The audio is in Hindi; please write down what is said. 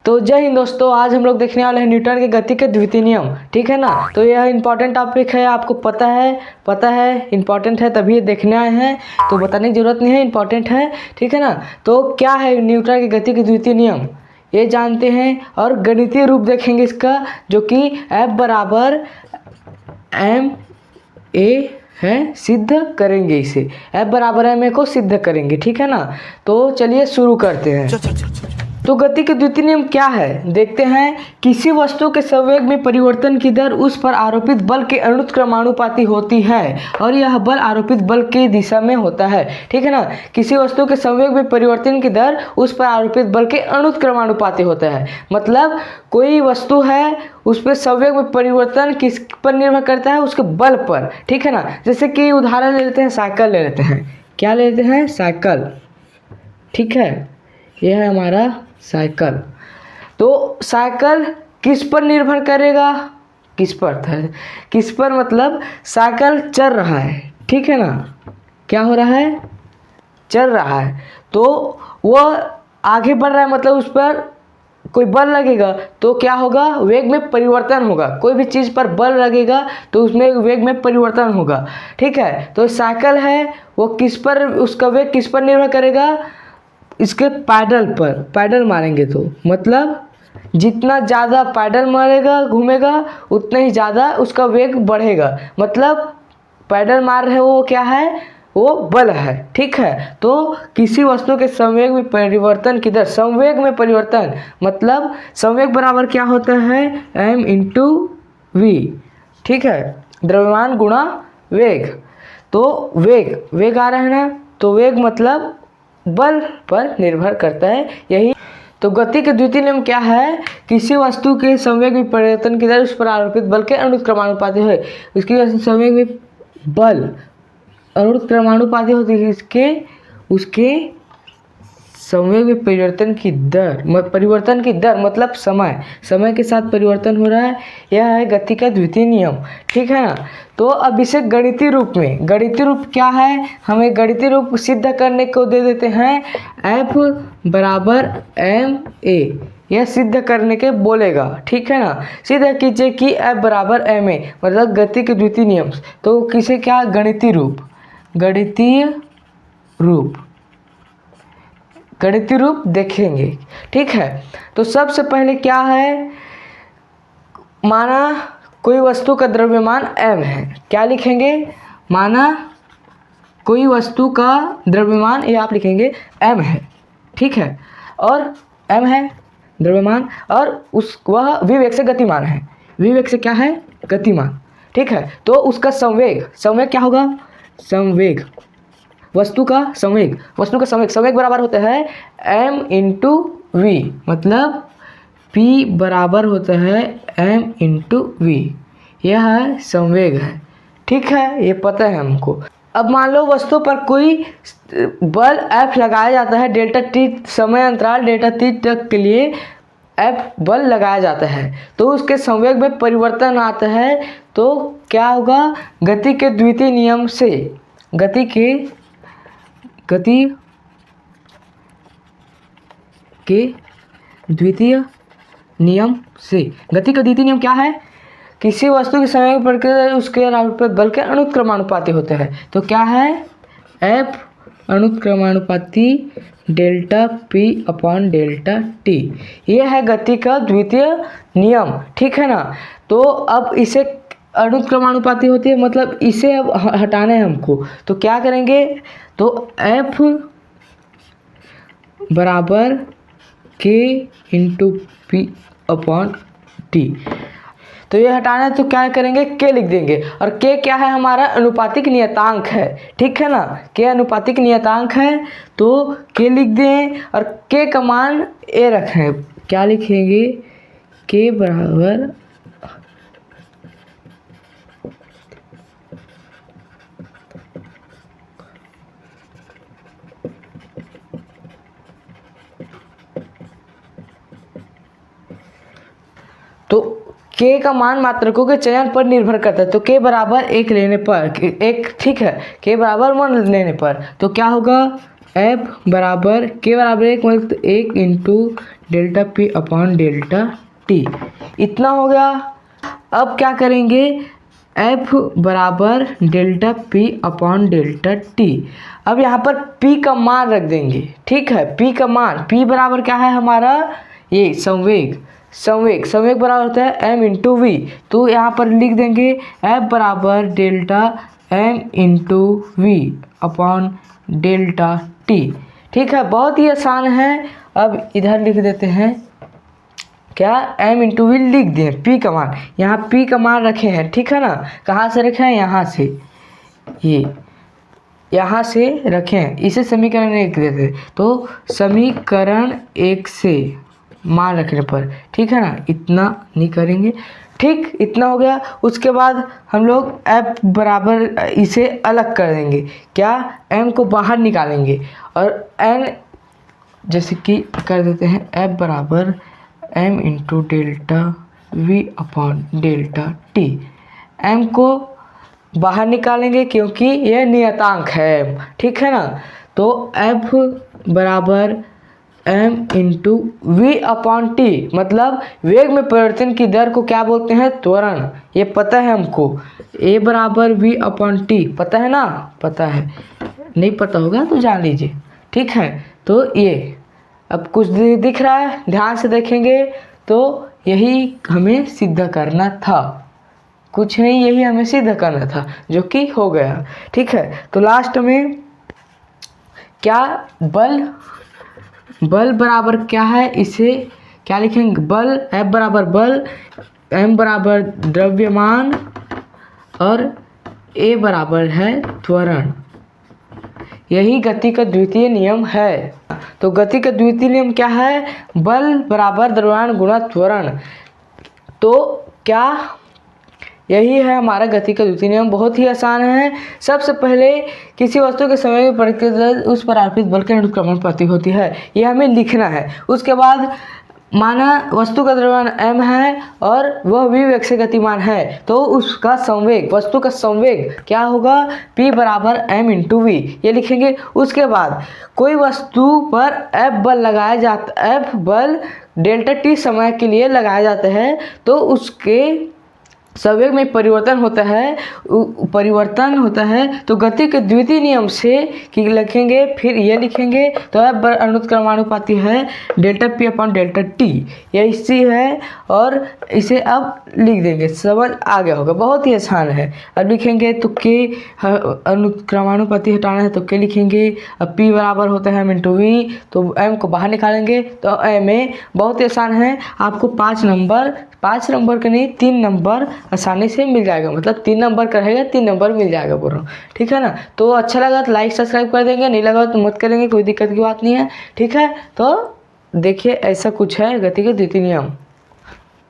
तो जय हिंद दोस्तों, आज हम लोग देखने वाले हैं न्यूटन के गति के द्वितीय नियम। ठीक है ना। तो यह इंपॉर्टेंट टॉपिक है, आपको पता है इंपॉर्टेंट है, तभी देखने आए हैं, तो बताने की जरूरत नहीं है, इंपॉर्टेंट है। ठीक है ना। तो क्या है न्यूटन के गति के द्वितीय नियम, ये जानते हैं और गणितीय रूप देखेंगे इसका, जो कि F बराबर एम ए है, सिद्ध करेंगे इसे। F बराबर एम ए को सिद्ध करेंगे। ठीक है ना। तो चलिए शुरू करते हैं। तो गति के द्वितीय नियम क्या है देखते हैं। किसी वस्तु के संवेग में परिवर्तन की दर उस पर आरोपित बल के अनुक्रमानुपाती होती है और यह बल आरोपित बल की दिशा में होता है। ठीक है ना। किसी वस्तु के संवेग में परिवर्तन की दर उस पर आरोपित बल के अनुक्रमानुपाती होता है। मतलब कोई वस्तु है, उस पर संवेग में परिवर्तन किस पर निर्भर करता है, उसके बल पर। ठीक है ना। जैसे कि उदाहरण ले लेते हैं, साइकिल ले लेते हैं। क्या ले लेते हैं? साइकिल। ठीक है, यह है हमारा साइकिल। तो साइकिल किस पर निर्भर करेगा? किस पर था? किस पर मतलब साइकिल चल रहा है। ठीक है ना। क्या हो रहा है? चल रहा है। तो वह आगे बढ़ रहा है, मतलब उस पर कोई बल लगेगा तो क्या होगा? वेग में परिवर्तन होगा। कोई भी चीज़ पर बल लगेगा तो उसमें वेग में परिवर्तन होगा। ठीक है। तो साइकिल है, वो किस पर, उसका वेग किस पर निर्भर करेगा? इसके पैडल पर। पैडल मारेंगे तो मतलब जितना ज़्यादा पैडल मारेगा, घूमेगा, उतना ही ज़्यादा उसका वेग बढ़ेगा। मतलब पैडल मार रहे हैं, वो क्या है? वो बल है। ठीक है। तो किसी वस्तु के संवेग में परिवर्तन की दर, संवेग में परिवर्तन मतलब संवेग बराबर क्या होता है? m into v. ठीक है, द्रव्यमान गुणा वेग। तो वेग आ रहा है ना, तो वेग मतलब बल पर निर्भर करता है। यही तो गति के द्वितीय नियम क्या है? किसी वस्तु के संवेग में परिवर्तन की दर उस पर आरोपित बल के अनुक्रमानुपाती है। उसकी वजह से संवेग में बल अनुक्रमानुपाती होती है उसके संवेग में परिवर्तन की दर मतलब समय के साथ परिवर्तन हो रहा है। यह है गति का द्वितीय नियम। ठीक है ना। तो अब इसे गणितीय रूप क्या है, हमें गणितीय रूप सिद्ध करने को दे देते हैं। F बराबर एम ए, यह सिद्ध करने के बोलेगा। ठीक है ना। सिद्ध कीजिए कि F बराबर एम ए मतलब गति के द्वितीय नियम। तो किसे क्या? गणितीय रूप देखेंगे। ठीक है। तो सबसे पहले क्या है, माना कोई वस्तु का द्रव्यमान m है। क्या लिखेंगे? माना कोई वस्तु का द्रव्यमान, ये आप लिखेंगे m है। ठीक है। और m है द्रव्यमान और वह v वेग से गतिमान है। v वेग से क्या है? गतिमान। ठीक है। तो उसका संवेग क्या होगा? वस्तु का संवेग बराबर होता है m इंटू वी। मतलब p बराबर होता है m इंटू वी। यह है संवेग है। ठीक है, ये पता है हमको। अब मान लो वस्तु पर कोई बल F लगाया जाता है, डेल्टा टी समय अंतराल डेल्टा टी तक के लिए F बल लगाया जाता है, तो उसके संवेग में परिवर्तन आता है। तो क्या होगा? गति के द्वितीय नियम से गति के द्वितीय नियम क्या है? किसी वस्तु के संवेग पर उसके आरोपित बल के अनुक्रमानुपाती होते हैं। तो क्या है? F अनुक्रमानुपाती delta P upon delta T। यह है गति का द्वितीय नियम। ठीक है ना। तो अब इसे अनुक्रमानुपाती होती है, मतलब इसे अब हटाना है हमको। तो क्या करेंगे? तो F बराबर K into P upon T। तो ये हटाना है तो क्या करेंगे? K लिख देंगे। और K क्या है? हमारा अनुपातिक नियतांक है। ठीक है ना। K अनुपातिक नियतांक है, तो K लिख दें और K का मान A रखें। क्या लिखेंगे? K बराबर तो K का मान मात्रकों के चयन पर निर्भर करता है। तो K बराबर 1 लेने पर ठीक है, K बराबर 1 लेने पर तो क्या होगा? एफ बराबर के बराबर 1 मतलब 1 into delta P upon delta T, इतना हो गया। अब क्या करेंगे, एफ बराबर delta P upon delta T. अब यहाँ पर पी का मान रख देंगे, ठीक है। पी का मान, पी बराबर क्या है हमारा, ये संवेग बराबर होता है एम इंटू वी। तो यहाँ पर लिख देंगे एफ बराबर delta m into v upon delta t, ठीक है। बहुत ही आसान है। अब इधर लिख देते हैं क्या, एम इंटू वी लिख दिए, पी का मान, यहाँ पी का मान रखे हैं, ठीक है ना। कहाँ से रखे हैं, यहाँ से, ये यहाँ से रखे हैं। इसे समीकरण 1 देते, तो समीकरण 1 से मान रखने पर, ठीक है ना, इतना नहीं करेंगे, ठीक, इतना हो गया। उसके बाद हम लोग एफ बराबर इसे अलग कर देंगे, क्या, एम को बाहर निकालेंगे और एन जैसे कि कर देते हैं एफ बराबर m into delta v upon delta t. M को बाहर निकालेंगे क्योंकि यह नियतांक है, ठीक है ना। तो एफ बराबर m into v upon t, मतलब वेग में परिवर्तन की दर को क्या बोलते हैं, त्वरण। ये पता है हमको, ए बराबर वी अपॉन टी पता है ना, पता है, नहीं पता होगा तो जान लीजिए, ठीक है। तो ये अब कुछ दिख रहा है, ध्यान से देखेंगे तो यही हमें सिद्ध करना था, कुछ नहीं, यही हमें सिद्ध करना था, जो कि हो गया, ठीक है। तो लास्ट में क्या, बल बराबर क्या है, इसे क्या लिखेंगे, बल एफ बराबर बल, एम बराबर द्रव्यमान और ए बराबर है त्वरण। यही गति का द्वितीय नियम है। तो गति का द्वितीय नियम क्या है, बल बराबर द्रव्यमान गुणा त्वरण। तो क्या, यही है हमारा गति का द्वितीय नियम, बहुत ही आसान है। सबसे पहले किसी वस्तु के समय में परिवर्तित उस पर अर्पित बल के अनुक्रमण प्रति होती है, यह हमें लिखना है। उसके बाद माना वस्तु का द्रव्यमान m है और वह v वेग से गतिमान है, तो उसका संवेग, वस्तु का संवेग क्या होगा, p बराबर m इंटू वी, ये लिखेंगे। उसके बाद कोई वस्तु पर F बल लगाया जाता, F बल डेल्टा t समय के लिए लगाया जाता है, तो उसके संवेग में परिवर्तन होता है। तो गति के द्वितीय नियम से कि लिखेंगे, फिर ये लिखेंगे, तो F बल अनुक्रमानुपाती है delta P upon delta T, ये इसी है। और इसे अब लिख देंगे, समझ आ गया होगा, बहुत ही आसान है। अब लिखेंगे तो के अनुक्रमानुपाती हटाना है तो के लिखेंगे। अब P बराबर होता है m इंटू वी, तो M को बाहर निकालेंगे तो M ए, बहुत ही आसान है। आपको 5 नंबर का नहीं 3 नंबर आसानी से मिल जाएगा, मतलब 3 नंबर का रहेगा, 3 नंबर मिल जाएगा बोल रहा हूँ, ठीक है ना। तो अच्छा लगा तो लाइक सब्सक्राइब कर देंगे, नहीं लगा तो मत करेंगे, कोई दिक्कत की बात नहीं है, ठीक है। तो देखिए ऐसा कुछ है गति के द्वितीय नियम।